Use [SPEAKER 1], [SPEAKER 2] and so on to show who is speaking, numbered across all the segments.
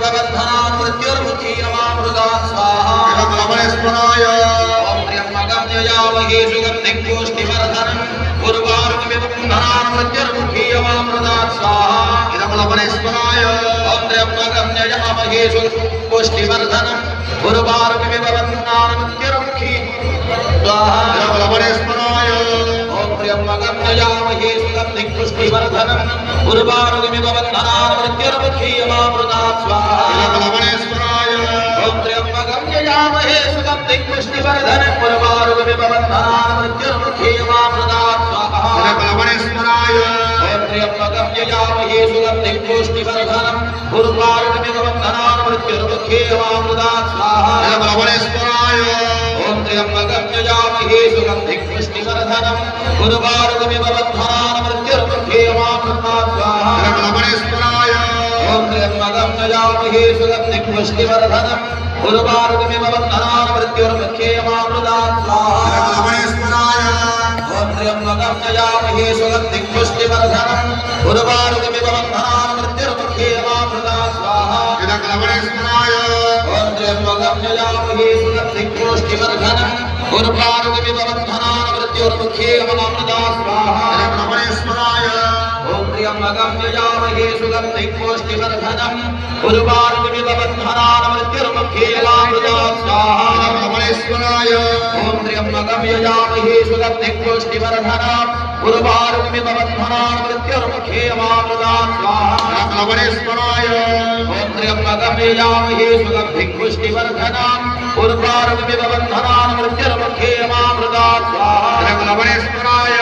[SPEAKER 1] भवन्धनान् मृत्युर्मुखी अमामृतात् स्वाहा इदं लवणस्मराय ॐ त्र्यम्बकं यजामहे सुगन्धिं पुष्टिवर्धनम् उर्वारुकमिव बन्धनान् मृत्युर्मुखी अमामृतात् स्वाहा इदं लवणस्मराय ॐ त्र्यम्बकं यजामहे सुगन्धिं पुष्टिवर्धनम् उर्वारुकमिव बन्धनान् मृत्युर्मुखी स्वाहा इदं लवणस्मराय ॐ त्र्यम्बकं यजामहे सुगन्धिं पुष्टिवर्धनम् उर्वारुकमिव बन्धनान् मृत्युर्मुखी अमामृतात् स्वाहा इदं लवणस्मराय ॐ त्र्यम्बकं यजामहे सुगन्धिं पुष्टिवर्धनम् उर्वारुकमिव बन्धनान् मृत्युर्मुखी अमामृतात् स्वाहा इदं लवणस्मराय ॐ त्र्यम्बकं यजामहे सुगन्धिं पुष्टिवर्धनम् उर्वारुकमिव बन्धनान् मृत्युर्मुखी अमामृतात् स्वाहा इदं लवणस्मराय ॐ त्र्यम्बकं यजामहे सुगन्धिं पुष्टिवर्धनम् उर्वारुकमिव बन्धनान् मृत्युर्मुखी अमामृतात् स्वाहा इदं लवणस्मराय ॐ त्र्यम्बकं यजामहे सुगन्धिं पुष्टिवर्धनम् उर्वारुकमिव बन्धनान् मृत्युर्मुखी अमामृतात् स्वाहा इदं लवणस्मराय ॐ त्र्यम्बकं यजामहे सुगन्धिं पुष्टिवर्धनम् उर्वारुकमिव बन्धनान् मृत्युर्मुखी अमामृतात् स्वाहा इदं लवणस्मराय ॐ त्र्यम्बकं यजामहे सुगन्धिं पुष्टिवर्धनम् उर्वारुकमिव बन्धनान् मृत्युर्मुखी अमामृतात् स्वाहा इदं लवणस्मराय ॐ त्र्यम्बकं यजामहे सुगन्धिं पुष्टिवर्धनम् उर्वारुकमिव बन्धनान् मृत्युर्मुखी अमामृतात् स्वाहा इदं लवणस्मराय ॐ त्र्यम्बकं यजामहे सुगन्धिं पुष्टिवर्धनम् उर्वारुकमिव बन्धनान् मृत्युर्मुखी अमामृतात् स्वाहा इदं लवणस्मराय ॐ त्र्यम्बकं यजामहे सुगन्धिं पुष्टिवर्धनम् उर्वारुकमिव बन्धनान् मृत्युर्मुखी अमामृतात् स्वाहा इदं लवणस्मराय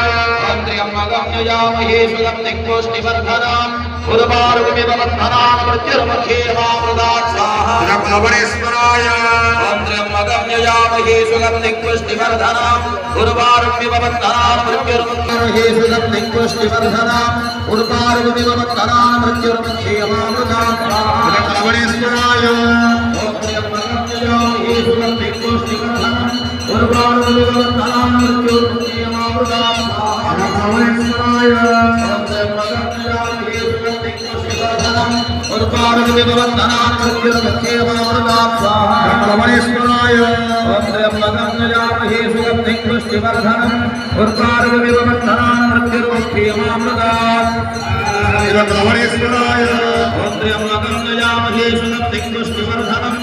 [SPEAKER 1] ॐ त्र्यम्बकं यजामहे सुगन्धिं पुष्टिवर्धनम् उर्वारुकमिव बन्धनान् मृत्युर्मुखी अमामृतात् स्वाहा इदं लवणस्मराय ॐ त्र्यम्बकं यजामहे सुगन्धिं पुष्टिवर्धनम् उर्वारुकमिव बन्धनान् मृत्युर्मुखी सुगन्धिं पुष्टिवर्धनम् उर्वारुकमिव बन्धनान् मृत्युर्मुखी अमामृतात् स्वाहा इदं लवणस्मराय ॐ त्र्यम्बकं यजामहे सुगन्धिं पुष्टिवर्धनम् उर्वारुकमिव बन्धनान् मृत्युर्मुखी अमामृतात् स्वाहा इदं लवणस्मराय ॐ त्र्यम्बकं यजामहे सुगन्धिं पुष्टिवर्धनम् उर्वारुकमिव बन्धनान् मृत्युर्मुखी अमामृतात् स्वाहा इदं लवणस्मराय ॐ त्र्यम्बकं यजामहे सुगन्धिं पुष्टिवर्धनम् उर्वारुकमिव बन्धनान् मृत्युर्मुखी अमामृतात् इदं लवणस्मराय ॐ त्र्यम्बकं यजामहे सुगन्धिं पुष्टिवर्धनम्